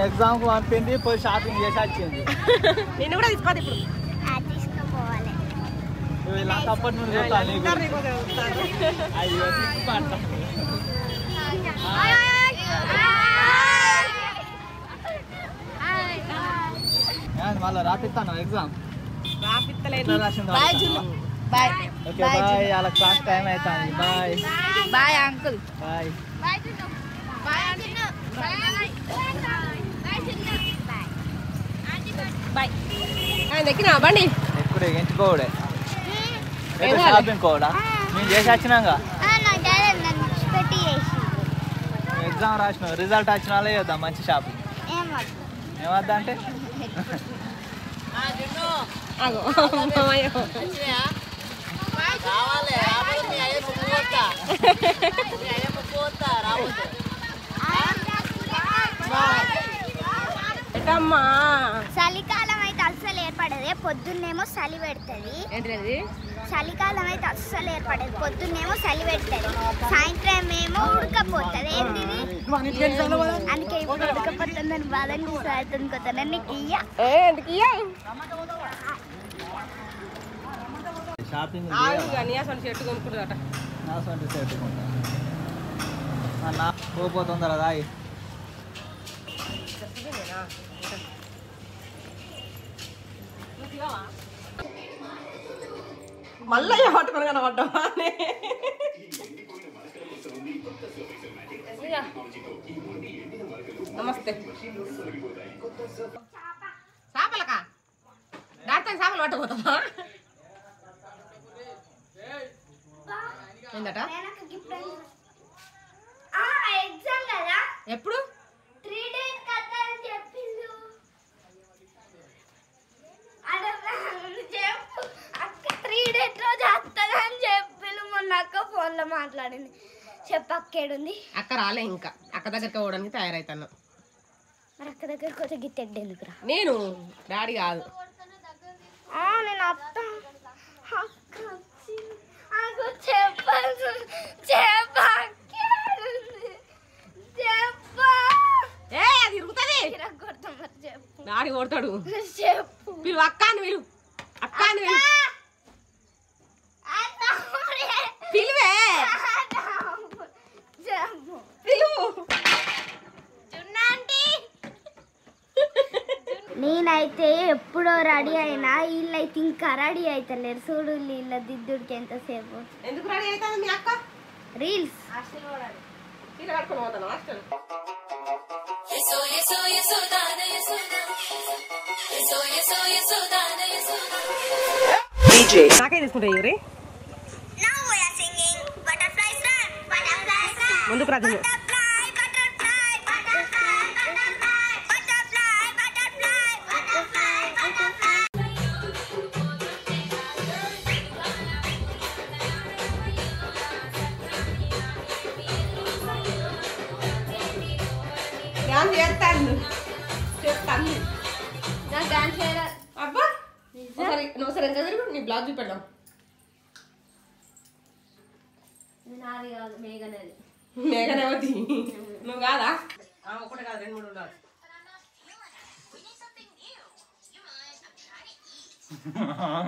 నన్ను ఎగ్జామ్కి పంపింది, పోయి షాపింగ్ చేసి వచ్చింది. నిన్ను కూడా తీసుకోవాలి ఇప్పుడు. తీసుకుపోవాలి. నువ్వు ఇలా అప్పటి నుండి చెప్తాను నీకు. అయ్యో సిగ్గుపడతా. మళ్ళీ రాపిస్తాను ఎగ్జామ్. రాపిస్తలేదు. బాయ్. Okay bye. అలా క్లాస్ టైం అవుతుంది. Bye bye uncle. Bye. Bye. ఎక్కినా బండి ఎప్పుడు ఎంచుకోవడే షాపింగ్ కోడా మేము చేసి వచ్చినాక ఎగ్జామ్ రాసినావు, రిజల్ట్ వచ్చిన వాళ్ళే చేద్దాం మంచి షాపింగ్. ఏమద్దా అంటే చలికాలం అయితే అస్సలు ఏర్పడదు, పొద్దున్నేమో చలి పెడుతుంది. చలికాలం అయితే అస్సలు ఏర్పడదు, పొద్దున్నేమో చలి పెడుతుంది, సాయంత్రం ఏమో ఉడకపోతుంది. ఏంటిది అందుకే ఇప్పుడు ఉడకపోతుందని బాధని అనుకుంటాను. నీకు షాపింగ్ చెట్టు కొనుక్కుంటారట. నా పోతుందరా దాయి. మళ్ళీ పట్టుకొని కనబడ్డావా? నమస్తే. చేపలకా దాంతో చేపలు పట్టబోతావా? ఏందట ఎగ్జామ్ కదా ఎప్పుడు? 3 days కదా అని చెప్పిండు. చెప్పు అక్క 3 days రోజు వస్తుందని చెప్పిండు. మొన్న అక్క ఫోన్లో మాట్లాడింది. చెప్పు అక్క ఏడుంది? అక్క రాలే ఇంకా. అక్క దగ్గరికి పోవడానికి తయారైతాను. మరి అక్క దగ్గర కొత్త గిత్తెడ్డు ఎందుకురా? నేను డాడీ కాదు. నేను అత్త అక్క చెప్పాలి. అది ఇరుగుతుంది. డాడీ కొడతాడు. చెప్పు పిలువు అక్క అని పిలువు. అక్క అని పిలువే. పిలువు. నేనైతే ఎప్పుడో రెడీ అయినా, వీళ్ళైతే ఇంకా రెడీ అవుతలేరు. చూడు వీళ్ళ దిద్దుడికి ఎంతసేపు. ఎందుకు రెడీ అవుతుంది మీ అక్క? రీల్స్ నాకే తీసుకుంటాయి ముందుకు రాదు. అబ్బా నువ్వు ఎంత తిరుగు నీ బ్లాగ్ చూపెడదాం. మేఘనవతి నువ్వు కాదా? ఒకటే కాదు 2 3 ఉండాలి.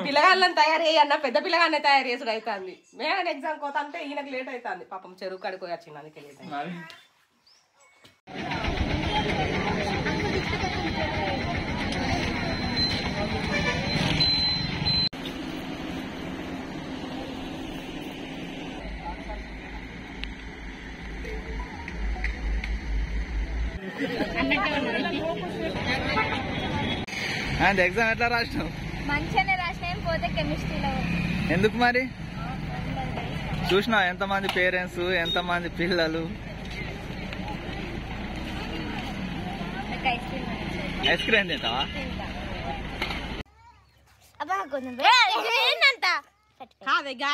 పిల్లగాళ్ళని తయారు చేయన్న పెద్ద పిల్లగానే తయారు చేసుడు అవుతుంది. మేఘన ఎగ్జామ్ కోత అంటే ఈయనకు లేట్ అవుతుంది. పాపం చెరువు కడుకు వచ్చింది అందుకే లేట్ అయింది. ఎగ్జామ్ ఎట్లా రాసినావు? మంచిగానే రాసిన. పోతే కెమిస్ట్రీలో ఎందుకు మరి? చూసినావు ఎంతమంది పేరెంట్స్, ఎంతమంది పిల్లలు. ఐస్ క్రీమ్ తింటావా?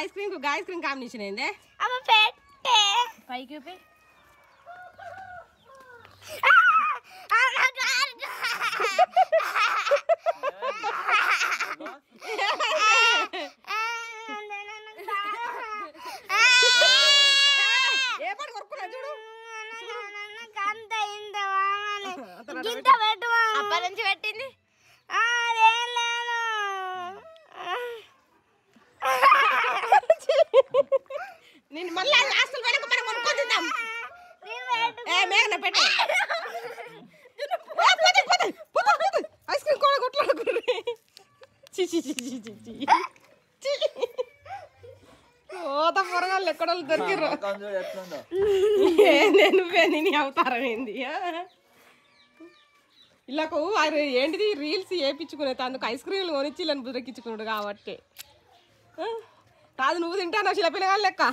ఐస్ క్రీమ్ కాంబినేషన్ అయిందే. పైకి ఇంత నేను మళ్ళీ హాస్టల్ పోయినాక మనం కొనుక్కొని తిందాం. మేఘన పెట్ట ఐస్ క్రీమ్ కూడా కొట్లాడుకుర్రీ. ఓత పొరగాళ్ళు ఎక్కడ దొరికిర్రు. నేను అవతారం ఏంది ఇలాకు ఏంటిది రీల్స్ వేయించుకునేది అందుకు ఐస్ క్రీమ్లు కొనిచ్చి ఇలా బుదరెక్కించుకున్నాడు కాబట్టి. కాదు నువ్వు తింటాను చిలపిల్లగా లెక్క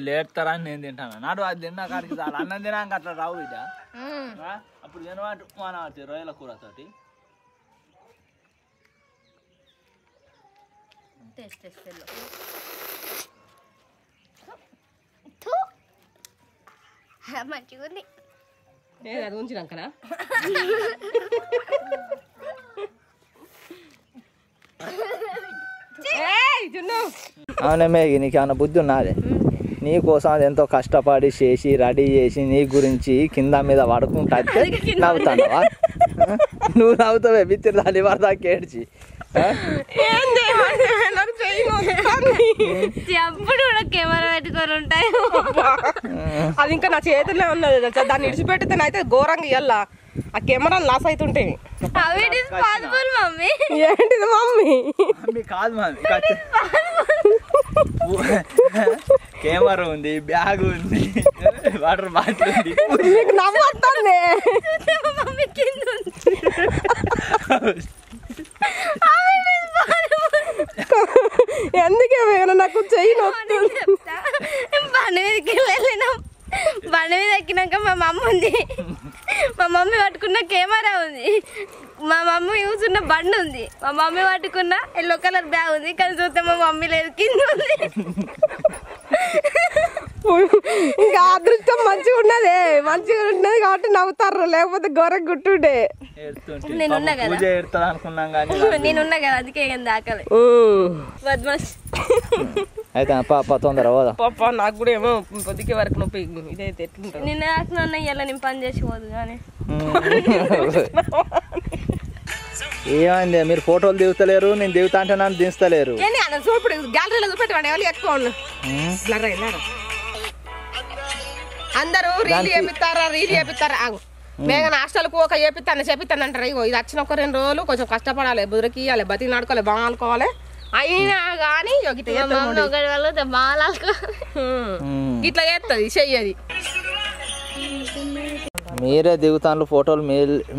లేపుతారా అని నేను తింటాను. నాడు అది తిన్నా కాడికి చాలా అన్నం తినాక అట్లా రావు బిడ్డ. అప్పుడు తినవాటు మన రొయ్యల కూరతోటి మంచిగా ఉంది. అది ఉంచినాకనా అవునే మేఘి నీకు ఏమైనా బుద్ధి ఉన్నదే? నీ కోసం అది ఎంతో కష్టపడి చేసి రెడీ చేసి నీ గురించి కింద మీద పడుకుంటా నవ్వుతావా? నువ్వు నవ్వుతావే బిత్తిరి దాని వరదా కేడ్చి. ఎప్పుడు కెమెరా పెట్టుకొని ఉంటాయి. అది ఇంకా నా చేతుల్లో ఉన్నది. దాన్ని ఇడిచిపెడితే అయితే ఘోరంగా ఇయ్యాల ఆ కెమెరా లాస్ అవుతుంటాయి. ఏంటిది మమ్మీ? కాదు మమ్మీ, కెమెరా ఉంది, బ్యాగ్ ఉంది, వాటర్ బాటిల్ ఉంది. నీకు నవ్వు వస్తుంది. ఎందుకే నాకు చెయ్యి బండి మీదకి వెళ్ళినాం. బండి మీద ఎక్కినాక మా మమ్మ ఉంది. మా మమ్మీ పట్టుకున్న కెమెరా ఉంది. మా మమ్మీ కూర్చున్న బండి ఉంది. మా మమ్మీ పట్టుకున్న ఎల్లో కలర్ బ్యాగ్ ఉంది. కానీ చూస్తే మా మమ్మీ లేదు, కింద ఉంది. ఇంకా అదృష్టం మంచిగా ఉన్నదే, మంచిగా ఉన్నది కాబట్టి నవ్వుతారు, లేకపోతే ఘోర గుట్టుండే. నేనున్నా కదా నేనున్నా కదా అందుకే దాకాలి బద్మాష్. అయితే పాప తొందర పోదా పాప. నాకు కూడా ఏమో పొద్దుకే వరకు నొప్పి ఇదైతే ఎట్లుంటుంది. నిన్న దాకా ఇలా నేను పని చేసి పోదు కానీ ఏమైంది? మీరు ఫోటోలు దిగుతలేరు, నేను దిగుతా అంటే నన్ను దించలేరు. ఇప్పుడు గ్యాలరీలో చూపెట్టండి ఎవరు ఎక్కువ అందరూ రీల్ చేపిస్తారా రీల్ చేపిస్తారా. మేఘన హాస్టల్కు ఒక చేపిస్తాను చేపిస్తాను అంటారు. ఇగో ఇది వచ్చిన ఒక 2 రోజులు కొంచెం కష్టపడాలి, బుదరికి ఇవ్వాలి, బతికి నాడుకోవాలి, బాగాలుకోవాలి. అయినా కానీ ఇట్లా చేస్తుంది చెయ్యది. మీరే దిగుతాను ఫోటోలు,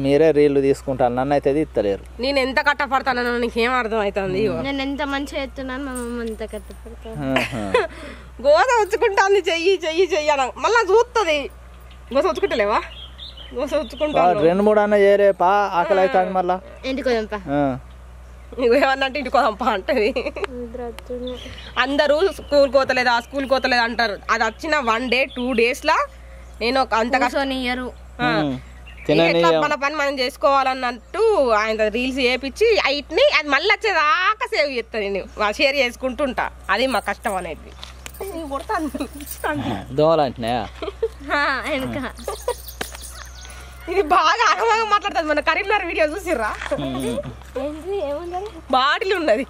మీరే రీళ్లు తీసుకుంటాను, నన్ను అయితే ఇస్తలేరు. నేను ఎంత కట్టపడతాను నీకేం అర్థం అవుతుంది? నేను ఎంత మంచిగా చేస్తున్నాను, మా మమ్మ ఎంత కట్టపడతాను. గోద వచ్చుకుంటాను చెయ్యి చెయ్యి చెయ్యాల మళ్ళా చూస్తుంది. గోస వచ్చుకుంటలేవా? గోస వచ్చుకుంటా 2-3 అన్న చేయరే పా, ఆకలి అవుతుంది మళ్ళా. ఇంటికి పోదాంపా. నువ్వు ఏమన్నంటే ఇంటికి పోదాంపా అంటది. అందరూ స్కూల్ కోతలేదు ఆ స్కూల్ కోతలేదు అంటారు. అది వచ్చిన 1 day 2 days లా నేను అంత కష్టనియ్యరు. మన పని మనం చేసుకోవాలన్నట్టు ఆయన రీల్స్ చేపించి వీటిని అది మళ్ళీ వచ్చేదాకా సేవ్ చేస్తుంది. నేను షేర్ చేసుకుంటుంటా. అది మా కష్టం అనేది. ఇది బాగా అగమాగా మాట్లాడుతుంది. మన కరీంనగర్ వీడియో చూసిర్రా? బాటిల్ ఉన్నది